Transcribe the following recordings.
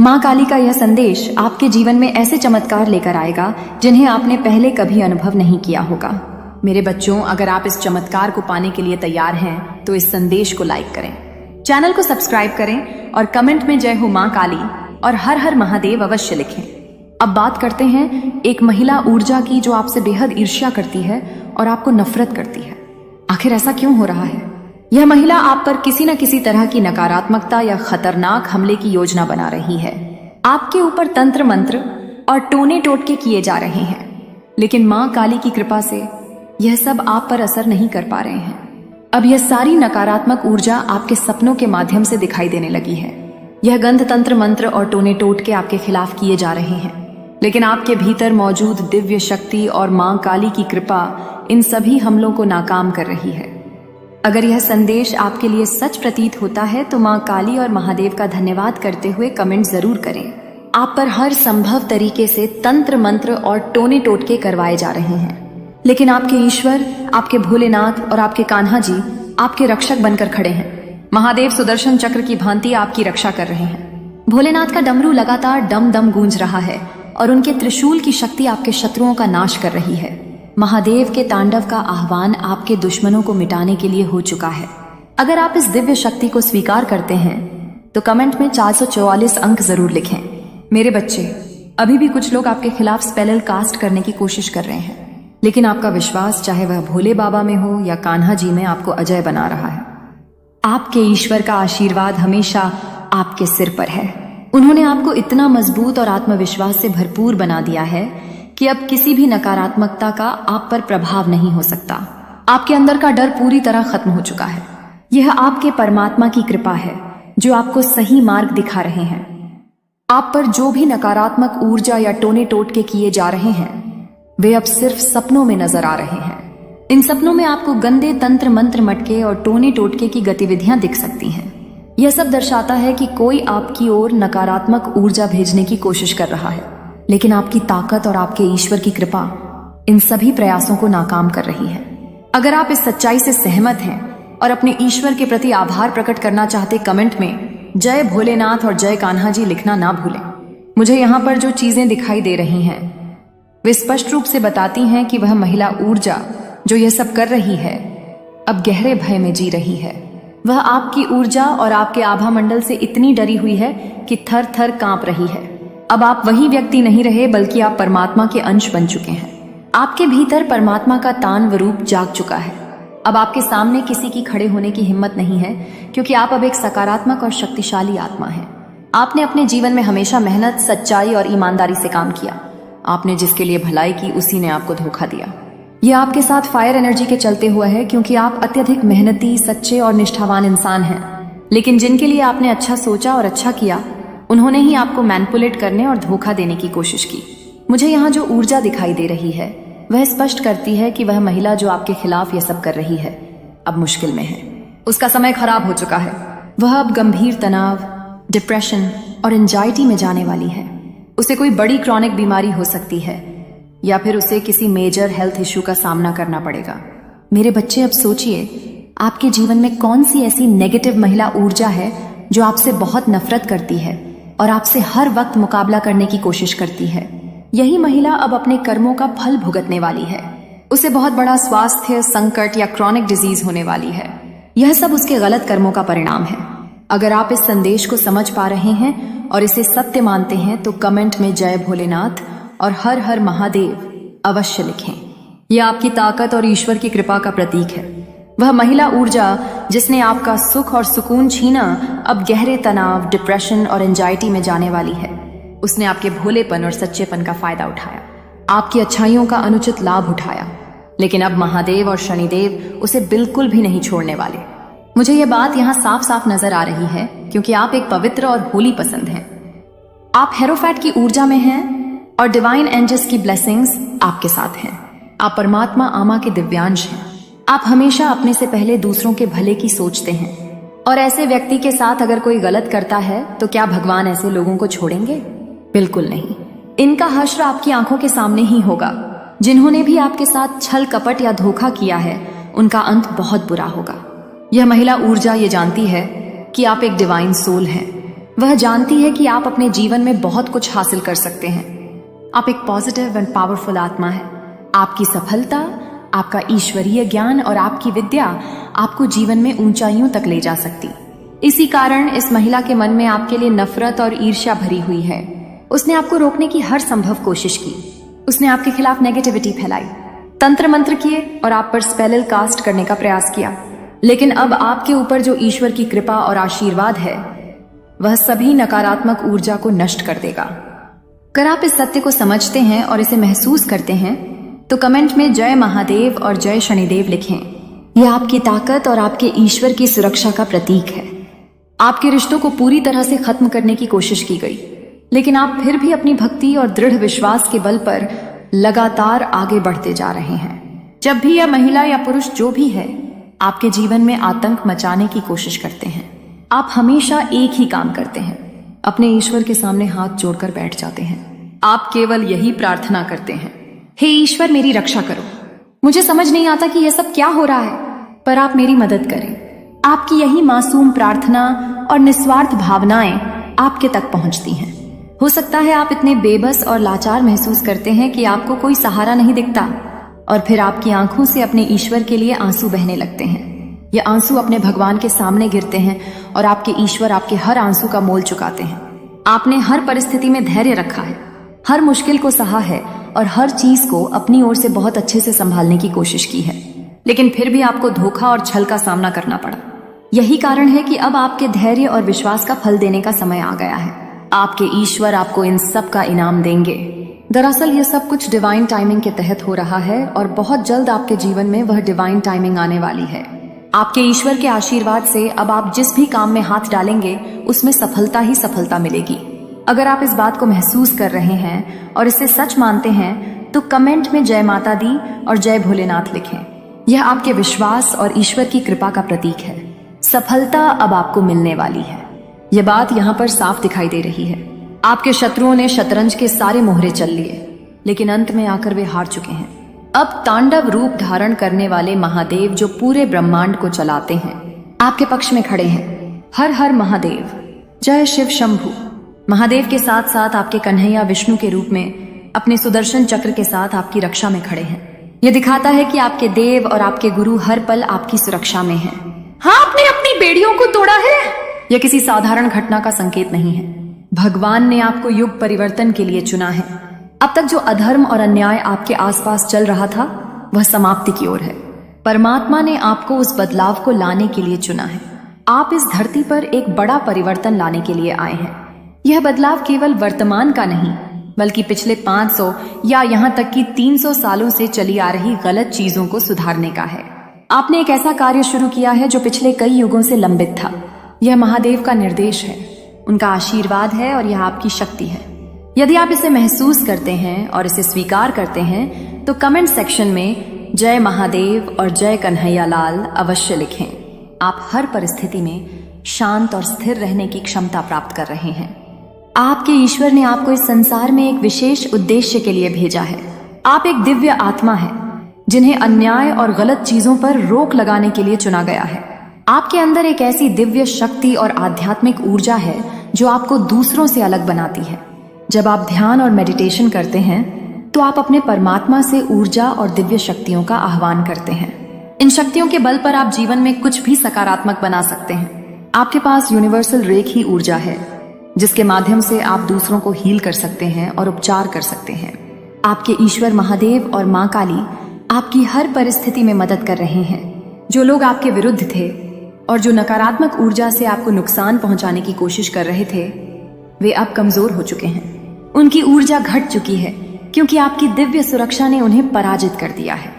माँ काली का यह संदेश आपके जीवन में ऐसे चमत्कार लेकर आएगा जिन्हें आपने पहले कभी अनुभव नहीं किया होगा। मेरे बच्चों, अगर आप इस चमत्कार को पाने के लिए तैयार हैं तो इस संदेश को लाइक करें, चैनल को सब्सक्राइब करें और कमेंट में जय हो माँ काली और हर हर महादेव अवश्य लिखें। अब बात करते हैं एक महिला ऊर्जा की जो आपसे बेहद ईर्ष्या करती है और आपको नफरत करती है। आखिर ऐसा क्यों हो रहा है? यह महिला आप पर किसी न किसी तरह की नकारात्मकता या खतरनाक हमले की योजना बना रही है। आपके ऊपर तंत्र मंत्र और टोने टोटके किए जा रहे हैं, लेकिन माँ काली की कृपा से यह सब आप पर असर नहीं कर पा रहे हैं। अब यह सारी नकारात्मक ऊर्जा आपके सपनों के माध्यम से दिखाई देने लगी है। यह गंध तंत्र मंत्र और टोने टोटके आपके खिलाफ किए जा रहे हैं, लेकिन आपके भीतर मौजूद दिव्य शक्ति और माँ काली की कृपा इन सभी हमलों को नाकाम कर रही है। अगर यह संदेश आपके लिए सच प्रतीत होता है तो माँ काली और महादेव का धन्यवाद करते हुए कमेंट जरूर करें। आप पर हर संभव तरीके से तंत्र मंत्र और टोने टोटके करवाए जा रहे हैं, लेकिन आपके ईश्वर, आपके भोलेनाथ और आपके कान्हा जी आपके रक्षक बनकर खड़े हैं। महादेव सुदर्शन चक्र की भांति आपकी रक्षा कर रहे हैं। भोलेनाथ का डमरू लगातार डम डम गूंज रहा है और उनके त्रिशूल की शक्ति आपके शत्रुओं का नाश कर रही है। महादेव के तांडव का आह्वान आपके दुश्मनों को मिटाने के लिए हो चुका है। अगर आप इस दिव्य शक्ति को स्वीकार करते हैं तो कमेंट में 444 अंक जरूर लिखें। मेरे बच्चे, अभी भी कुछ लोग आपके खिलाफ स्पेल कास्ट करने की कोशिश कर रहे हैं, लेकिन आपका विश्वास, चाहे वह भोले बाबा में हो या कान्हा जी में, आपको अजय बना रहा है। आपके ईश्वर का आशीर्वाद हमेशा आपके सिर पर है। उन्होंने आपको इतना मजबूत और आत्मविश्वास से भरपूर बना दिया है कि अब किसी भी नकारात्मकता का आप पर प्रभाव नहीं हो सकता। आपके अंदर का डर पूरी तरह खत्म हो चुका है। यह आपके परमात्मा की कृपा है जो आपको सही मार्ग दिखा रहे हैं। आप पर जो भी नकारात्मक ऊर्जा या टोने टोटके किए जा रहे हैं वे अब सिर्फ सपनों में नजर आ रहे हैं। इन सपनों में आपको गंदे तंत्र मंत्र मटके और टोने टोटके की गतिविधियां दिख सकती हैं। यह सब दर्शाता है कि कोई आपकी ओर नकारात्मक ऊर्जा भेजने की कोशिश कर रहा है, लेकिन आपकी ताकत और आपके ईश्वर की कृपा इन सभी प्रयासों को नाकाम कर रही है। अगर आप इस सच्चाई से सहमत हैं और अपने ईश्वर के प्रति आभार प्रकट करना चाहते, कमेंट में जय भोलेनाथ और जय कान्हा जी लिखना ना भूलें। मुझे यहाँ पर जो चीजें दिखाई दे रही हैं वे स्पष्ट रूप से बताती हैं कि वह महिला ऊर्जा जो यह सब कर रही है अब गहरे भय में जी रही है। वह आपकी ऊर्जा और आपके आभा मंडल से इतनी डरी हुई है कि थर थर कांप रही है। अब आप वही व्यक्ति नहीं रहे, बल्कि आप परमात्मा के अंश बन चुके हैं। आपके भीतर परमात्मा का तांडव रूप जाग चुका है। अब आपके सामने किसी की खड़े होने की हिम्मत नहीं है, क्योंकि आप अब एक सकारात्मक और शक्तिशाली आत्मा हैं। आपने अपने जीवन में हमेशा मेहनत, सच्चाई और ईमानदारी से काम किया। आपने जिसके लिए भलाई की उसी ने आपको धोखा दिया। यह आपके साथ फायर एनर्जी के चलते हुआ है, क्योंकि आप अत्यधिक मेहनती, सच्चे और निष्ठावान इंसान हैं। लेकिन जिनके लिए आपने अच्छा सोचा और अच्छा किया, उन्होंने ही आपको मैनिपुलेट करने और धोखा देने की कोशिश की। मुझे यहाँ जो ऊर्जा दिखाई दे रही है वह स्पष्ट करती है कि वह महिला जो आपके खिलाफ यह सब कर रही है अब मुश्किल में है। उसका समय खराब हो चुका है। वह अब गंभीर तनाव, डिप्रेशन और एंजाइटी में जाने वाली है। उसे कोई बड़ी क्रॉनिक बीमारी हो सकती है या फिर उसे किसी मेजर हेल्थ इश्यू का सामना करना पड़ेगा। मेरे बच्चे, अब सोचिए आपके जीवन में कौन सी ऐसी नेगेटिव महिला ऊर्जा है जो आपसे बहुत नफरत करती है और आपसे हर वक्त मुकाबला करने की कोशिश करती है। यही महिला अब अपने कर्मों का फल भुगतने वाली है। उसे बहुत बड़ा स्वास्थ्य संकट या क्रॉनिक डिजीज होने वाली है। यह सब उसके गलत कर्मों का परिणाम है। अगर आप इस संदेश को समझ पा रहे हैं और इसे सत्य मानते हैं तो कमेंट में जय भोलेनाथ और हर हर महादेव अवश्य लिखें। यह आपकी ताकत और ईश्वर की कृपा का प्रतीक है। वह महिला ऊर्जा जिसने आपका सुख और सुकून छीना अब गहरे तनाव, डिप्रेशन और एंजाइटी में जाने वाली है। उसने आपके भोलेपन और सच्चेपन का फायदा उठाया, आपकी अच्छाइयों का अनुचित लाभ उठाया, लेकिन अब महादेव और शनिदेव उसे बिल्कुल भी नहीं छोड़ने वाले। मुझे यह बात यहाँ साफ साफ नजर आ रही है, क्योंकि आप एक पवित्र और होली पसंद हैं। आप हेरोफैट की ऊर्जा में हैं और डिवाइन एंजल्स की ब्लेसिंग्स आपके साथ हैं। आप परमात्मा आमा के दिव्यांश हैं। आप हमेशा अपने से पहले दूसरों के भले की सोचते हैं, और ऐसे व्यक्ति के साथ अगर कोई गलत करता है तो क्या भगवान ऐसे लोगों को छोड़ेंगे? बिल्कुल नहीं। इनका हश्र आपकी आंखों के सामने ही होगा। जिन्होंने भी आपके साथ छल कपट या धोखा किया है उनका अंत बहुत बुरा होगा। यह महिला ऊर्जा ये जानती है कि आप एक डिवाइन सोल हैं। वह जानती है कि आप अपने जीवन में बहुत कुछ हासिल कर सकते हैं। आप एक पॉजिटिव एंड पावरफुल आत्मा है। आपकी सफलता, आपका ईश्वरीय ज्ञान और आपकी विद्या आपको जीवन में ऊंचाइयों तक ले जा सकती। इसी कारण इस महिला के मन में आपके लिए नफरत और ईर्ष्या भरी हुई है। उसने आपको रोकने की हर संभव कोशिश की। उसने आपके खिलाफ नेगेटिविटी फैलाई, तंत्र मंत्र किए और आप पर स्पेल कास्ट करने का प्रयास किया। लेकिन अब आपके ऊपर जो ईश्वर की कृपा और आशीर्वाद है, वह सभी नकारात्मक ऊर्जा को नष्ट कर देगा। अगर आप इस सत्य को समझते हैं और इसे महसूस करते हैं तो कमेंट में जय महादेव और जय शनिदेव लिखें। यह आपकी ताकत और आपके ईश्वर की सुरक्षा का प्रतीक है। आपके रिश्तों को पूरी तरह से खत्म करने की कोशिश की गई, लेकिन आप फिर भी अपनी भक्ति और दृढ़ विश्वास के बल पर लगातार आगे बढ़ते जा रहे हैं। जब भी यह महिला या पुरुष जो भी है आपके जीवन में आतंक मचाने की कोशिश करते हैं, आप हमेशा एक ही काम करते हैं, अपने ईश्वर के सामने हाथ जोड़कर बैठ जाते हैं। आप केवल यही प्रार्थना करते हैं, हे ईश्वर मेरी रक्षा करो। मुझे समझ नहीं आता कि यह सब क्या हो रहा है, पर आप मेरी मदद करें। आपकी यही मासूम प्रार्थना और निस्वार्थ भावनाएं आपके तक पहुंचती हैं। हो सकता है आप इतने बेबस और लाचार महसूस करते हैं कि आपको कोई सहारा नहीं दिखता, और फिर आपकी आंखों से अपने ईश्वर के लिए आंसू बहने लगते हैं। ये आंसू अपने भगवान के सामने गिरते हैं और आपके ईश्वर आपके हर आंसू का मोल चुकाते हैं। आपने हर परिस्थिति में धैर्य रखा है, हर मुश्किल को सहा है और हर चीज को अपनी ओर से बहुत अच्छे से संभालने की कोशिश की है, लेकिन फिर भी आपको धोखा और छल का सामना करना पड़ा। यही कारण है कि अब आपके धैर्य और विश्वास का फल देने का समय आ गया है। आपके ईश्वर आपको इन सब का इनाम देंगे। दरअसल यह सब कुछ डिवाइन टाइमिंग के तहत हो रहा है और बहुत जल्द आपके जीवन में वह डिवाइन टाइमिंग आने वाली है। आपके ईश्वर के आशीर्वाद से अब आप जिस भी काम में हाथ डालेंगे उसमें सफलता ही सफलता मिलेगी। अगर आप इस बात को महसूस कर रहे हैं और इसे सच मानते हैं तो कमेंट में जय माता दी और जय भोलेनाथ लिखें। यह आपके विश्वास और ईश्वर की कृपा का प्रतीक है। सफलता अब आपको मिलने वाली है। यह बात यहाँ पर साफ दिखाई दे रही है। आपके शत्रुओं ने शतरंज के सारे मोहरे चल लिए, लेकिन अंत में आकर वे हार चुके हैं। अब तांडव रूप धारण करने वाले महादेव जो पूरे ब्रह्मांड को चलाते हैं आपके पक्ष में खड़े हैं। हर हर महादेव, जय शिव शंभु। महादेव के साथ साथ आपके कन्हैया विष्णु के रूप में अपने सुदर्शन चक्र के साथ आपकी रक्षा में खड़े हैं। यह दिखाता है कि आपके देव और आपके गुरु हर पल आपकी सुरक्षा में हैं। हाँ, आपने अपनी बेड़ियों को तोड़ा है। यह किसी साधारण घटना का संकेत नहीं है। भगवान ने आपको युग परिवर्तन के लिए चुना है। अब तक जो अधर्म और अन्याय आपके आसपास चल रहा था वह समाप्ति की ओर है। परमात्मा ने आपको उस बदलाव को लाने के लिए चुना है। आप इस धरती पर एक बड़ा परिवर्तन लाने के लिए आए हैं। यह बदलाव केवल वर्तमान का नहीं, बल्कि पिछले 500 या यहाँ तक कि 300 सालों से चली आ रही गलत चीजों को सुधारने का है। आपने एक ऐसा कार्य शुरू किया है जो पिछले कई युगों से लंबित था। यह महादेव का निर्देश है, उनका आशीर्वाद है और यह आपकी शक्ति है। यदि आप इसे महसूस करते हैं और इसे स्वीकार करते हैं तो कमेंट सेक्शन में जय महादेव और जय कन्हैया लाल अवश्य लिखें। आप हर परिस्थिति में शांत और स्थिर रहने की क्षमता प्राप्त कर रहे हैं। आपके ईश्वर ने आपको इस संसार में एक विशेष उद्देश्य के लिए भेजा है। आप एक दिव्य आत्मा है जिन्हें अन्याय और गलत चीजों पर रोक लगाने के लिए चुना गया है। आपके अंदर एक ऐसी दिव्य शक्ति और आध्यात्मिक ऊर्जा है जो आपको दूसरों से अलग बनाती है। जब आप ध्यान और मेडिटेशन करते हैं तो आप अपने परमात्मा से ऊर्जा और दिव्य शक्तियों का आह्वान करते हैं। इन शक्तियों के बल पर आप जीवन में कुछ भी सकारात्मक बना सकते हैं। आपके पास यूनिवर्सल रेखी ऊर्जा है जिसके माध्यम से आप दूसरों को हील कर सकते हैं और उपचार कर सकते हैं। आपके ईश्वर महादेव और माँ काली आपकी हर परिस्थिति में मदद कर रहे हैं। जो लोग आपके विरुद्ध थे और जो नकारात्मक ऊर्जा से आपको नुकसान पहुंचाने की कोशिश कर रहे थे, वे अब कमजोर हो चुके हैं। उनकी ऊर्जा घट चुकी है क्योंकि आपकी दिव्य सुरक्षा ने उन्हें पराजित कर दिया है।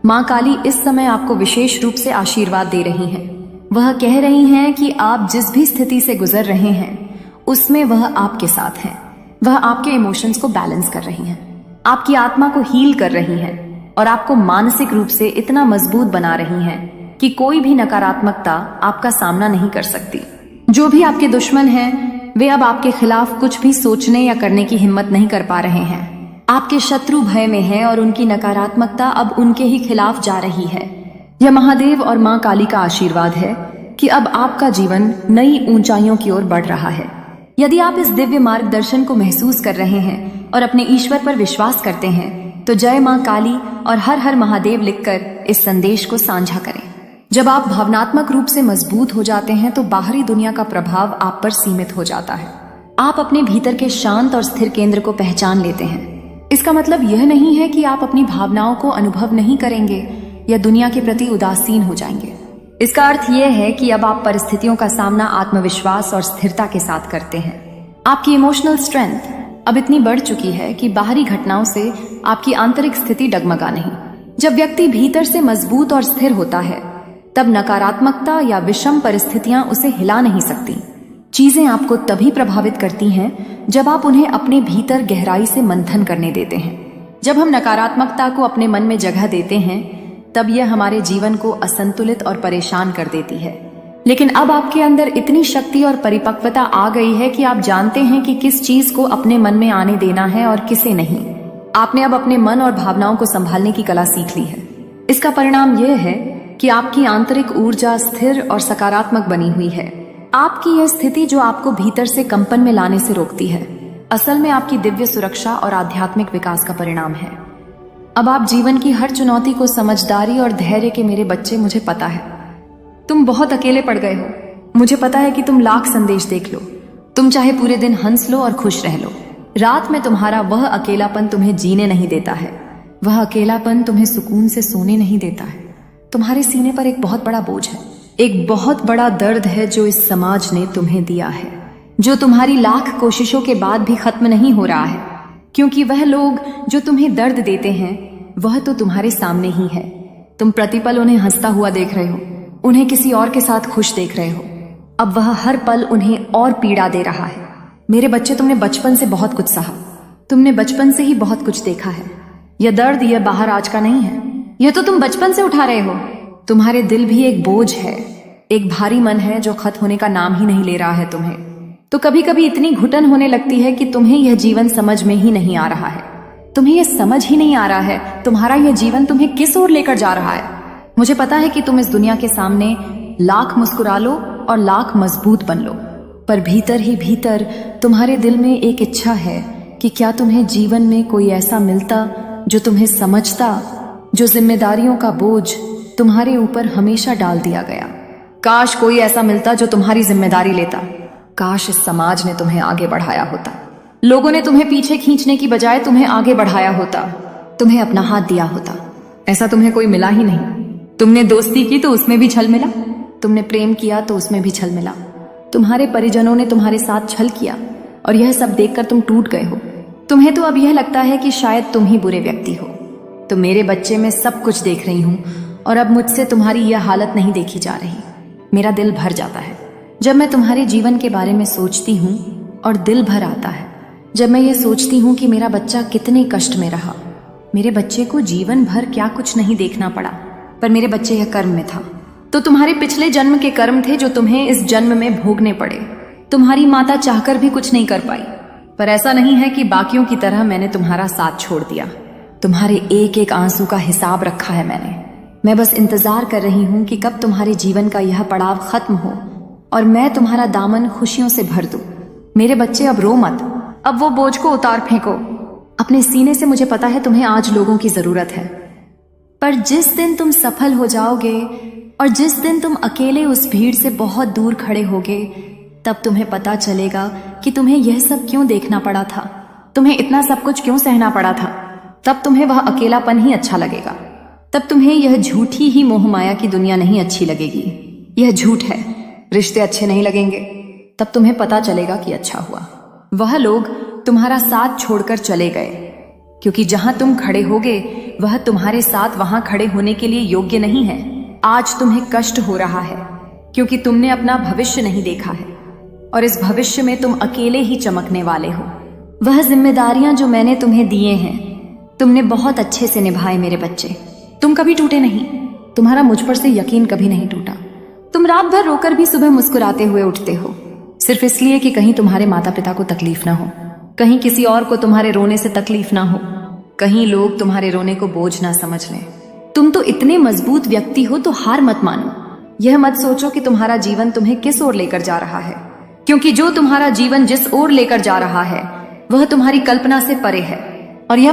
माँ काली इस समय आपको विशेष रूप से आशीर्वाद दे रही हैं। वह कह रही हैं कि आप जिस भी स्थिति से गुजर रहे हैं उसमें वह आपके साथ हैं। वह आपके इमोशंस को बैलेंस कर रही हैं, आपकी आत्मा को हील कर रही हैं और आपको मानसिक रूप से इतना मजबूत बना रही हैं कि कोई भी नकारात्मकता आपका सामना नहीं कर सकती। जो भी आपके दुश्मन हैं वे अब आपके खिलाफ कुछ भी सोचने या करने की हिम्मत नहीं कर पा रहे हैं। आपके शत्रु भय में हैं और उनकी नकारात्मकता अब उनके ही खिलाफ जा रही है। यह महादेव और माँ काली का आशीर्वाद है कि अब आपका जीवन नई ऊंचाइयों की ओर बढ़ रहा है। यदि आप इस दिव्य मार्गदर्शन को महसूस कर रहे हैं और अपने ईश्वर पर विश्वास करते हैं तो जय मां काली और हर हर महादेव लिखकर इस संदेश को साझा करें। जब आप भावनात्मक रूप से मजबूत हो जाते हैं तो बाहरी दुनिया का प्रभाव आप पर सीमित हो जाता है। आप अपने भीतर के शांत और स्थिर केंद्र को पहचान लेते हैं। इसका मतलब यह नहीं है कि आप अपनी भावनाओं को अनुभव नहीं करेंगे या दुनिया के प्रति उदासीन हो जाएंगे। इसका अर्थ यह है कि अब आप परिस्थितियों का सामना आत्मविश्वास और स्थिरता के साथ करते हैं। आपकी इमोशनल स्ट्रेंथ अब इतनी बढ़ चुकी है कि बाहरी घटनाओं से आपकी आंतरिक स्थिति डगमगा नहीं। जब व्यक्ति भीतर से मजबूत और स्थिर होता है तब नकारात्मकता या विषम परिस्थितियां उसे हिला नहीं सकती। चीजें आपको तभी प्रभावित करती हैं जब आप उन्हें अपने भीतर गहराई से मंथन करने देते हैं। जब हम नकारात्मकता को अपने मन में जगह देते हैं तब यह हमारे जीवन को असंतुलित और परेशान कर देती है। लेकिन अब आपके अंदर इतनी शक्ति और परिपक्वता आ गई है कि आप जानते हैं कि किस चीज को अपने मन में आने देना है और किसे नहीं। आपने अब अपने मन और भावनाओं को संभालने की कला सीख ली है। इसका परिणाम यह है कि आपकी आंतरिक ऊर्जा स्थिर और सकारात्मक बनी हुई है। आपकी यह स्थिति जो आपको भीतर से कंपन में लाने से रोकती है, असल में आपकी दिव्य सुरक्षा और आध्यात्मिक विकास का परिणाम है। अब आप जीवन की हर चुनौती को समझदारी और धैर्य के मेरे बच्चे, मुझे पता है तुम बहुत अकेले पड़ गए हो। मुझे पता है कि तुम लाख संदेश देख लो, तुम चाहे पूरे दिन हंस लो और खुश रह लो, रात में तुम्हारा वह अकेलापन तुम्हें जीने नहीं देता है। वह अकेलापन तुम्हें सुकून से सोने नहीं देता है। तुम्हारे सीने पर एक बहुत बड़ा बोझ है, एक बहुत बड़ा दर्द है जो इस समाज ने तुम्हें दिया है, जो तुम्हारी लाख कोशिशों के बाद भी खत्म नहीं हो रहा है। क्योंकि वह लोग जो तुम्हें दर्द देते हैं वह तो तुम्हारे सामने ही है। तुम प्रतिपल उन्हें हंसता हुआ देख रहे हो, उन्हें किसी और के साथ खुश देख रहे हो। अब वह हर पल उन्हें और पीड़ा दे रहा है। मेरे बच्चे, तुमने बचपन से बहुत कुछ सहा, तुमने बचपन से ही बहुत कुछ देखा है। यह दर्द यह बाहर आज का नहीं है, यह तो तुम बचपन से उठा रहे हो। तुम्हारे दिल भी एक बोझ है, एक भारी मन है जो खत्म होने का नाम ही नहीं ले रहा है तुम्हें। तो कभी कभी इतनी घुटन होने लगती है कि तुम्हें यह जीवन समझ में ही नहीं आ रहा है। तुम्हें यह समझ ही नहीं आ रहा है तुम्हारा यह जीवन तुम्हें किस ओर लेकर जा रहा है। मुझे पता है कि तुम इस दुनिया के सामने लाख मुस्कुरा लो और लाख मजबूत बन लो, पर भीतर ही भीतर तुम्हारे दिल में एक इच्छा है कि क्या तुम्हें जीवन में कोई ऐसा मिलता जो तुम्हें समझता, जो जिम्मेदारियों का बोझ तुम्हारे ऊपर हमेशा डाल दिया गया। काश कोई ऐसा मिलता जो तुम्हारी जिम्मेदारी लेता। काश इस समाज ने तुम्हें आगे बढ़ाया होता। लोगों ने तुम्हें पीछे खींचने की बजाय तुम्हें आगे बढ़ाया होता, तुम्हें अपना हाथ दिया होता। ऐसा तुम्हें कोई मिला ही नहीं। तुमने दोस्ती की तो उसमें भी छल मिला, तुमने प्रेम किया तो उसमें भी छल मिला। तुम्हारे परिजनों ने तुम्हारे साथ छल किया और यह सब देखकर तुम टूट गए हो। तुम्हें तो अब यह लगता है कि शायद तुम ही बुरे व्यक्ति हो। तो मेरे बच्चे, मैं सब कुछ देख रही हूँ और अब मुझसे तुम्हारी यह हालत नहीं देखी जा रही। मेरा दिल भर जाता है जब मैं तुम्हारे जीवन के बारे में सोचती हूँ और दिल भर आता है जब मैं ये सोचती हूँ कि मेरा बच्चा कितने कष्ट में रहा। मेरे बच्चे को जीवन भर क्या कुछ नहीं देखना पड़ा, पर मेरे बच्चे यह कर्म में था। तो तुम्हारे पिछले जन्म के कर्म थे जो तुम्हें इस जन्म में भोगने पड़े। तुम्हारी माता चाहकर भी कुछ नहीं कर पाई, पर ऐसा नहीं है कि बाकियों की तरह मैंने तुम्हारा साथ छोड़ दिया। तुम्हारे एक एक आंसू का हिसाब रखा है मैंने। मैं बस इंतजार कर रही हूँ कि कब तुम्हारे जीवन का यह पड़ाव खत्म हो और मैं तुम्हारा दामन खुशियों से भर दूं। मेरे बच्चे, अब रो मत, अब वो बोझ को उतार फेंको अपने सीने से। मुझे पता है तुम्हें आज लोगों की जरूरत है, पर जिस दिन तुम सफल हो जाओगे और जिस दिन तुम अकेले उस भीड़ से बहुत दूर खड़े होगे, तब तुम्हें पता चलेगा कि तुम्हें यह सब क्यों देखना पड़ा था, तुम्हें इतना सब कुछ क्यों सहना पड़ा था। तब तुम्हें वह अकेलापन ही अच्छा लगेगा। तब तुम्हें यह झूठी ही मोहमाया की दुनिया नहीं अच्छी लगेगी। यह झूठ है, रिश्ते अच्छे नहीं लगेंगे। तब तुम्हें पता चलेगा कि अच्छा हुआ वह लोग तुम्हारा साथ छोड़कर चले गए, क्योंकि जहां तुम खड़े होगे वह तुम्हारे साथ वहां खड़े होने के लिए योग्य नहीं है। आज तुम्हें कष्ट हो रहा है क्योंकि तुमने अपना भविष्य नहीं देखा है और इस भविष्य में तुम अकेले ही चमकने वाले हो। वह जिम्मेदारियां जो मैंने तुम्हें दिए हैं तुमने बहुत अच्छे से निभाए मेरे बच्चे। तुम कभी टूटे नहीं, तुम्हारा मुझ पर से यकीन कभी नहीं टूटा। तुम रात भर रोकर भी सुबह मुस्कुराते हुए उठते हो, सिर्फ इसलिए कि कहीं तुम्हारे माता पिता को तकलीफ ना हो, कहीं किसी और को तुम्हारे रोने से तकलीफ ना हो, कहीं लोग तुम्हारे रोने को बोझ ना समझ लें। तुम तो इतने मजबूत व्यक्ति हो तो हार मत मानो। यह मत सोचो कि तुम्हारा जीवन तुम्हें किस ओर लेकर जा रहा है। क्योंकि जो तुम्हारा जीवन जिस ओर लेकर जा रहा है वह तुम्हारी कल्पना से परे है। और यह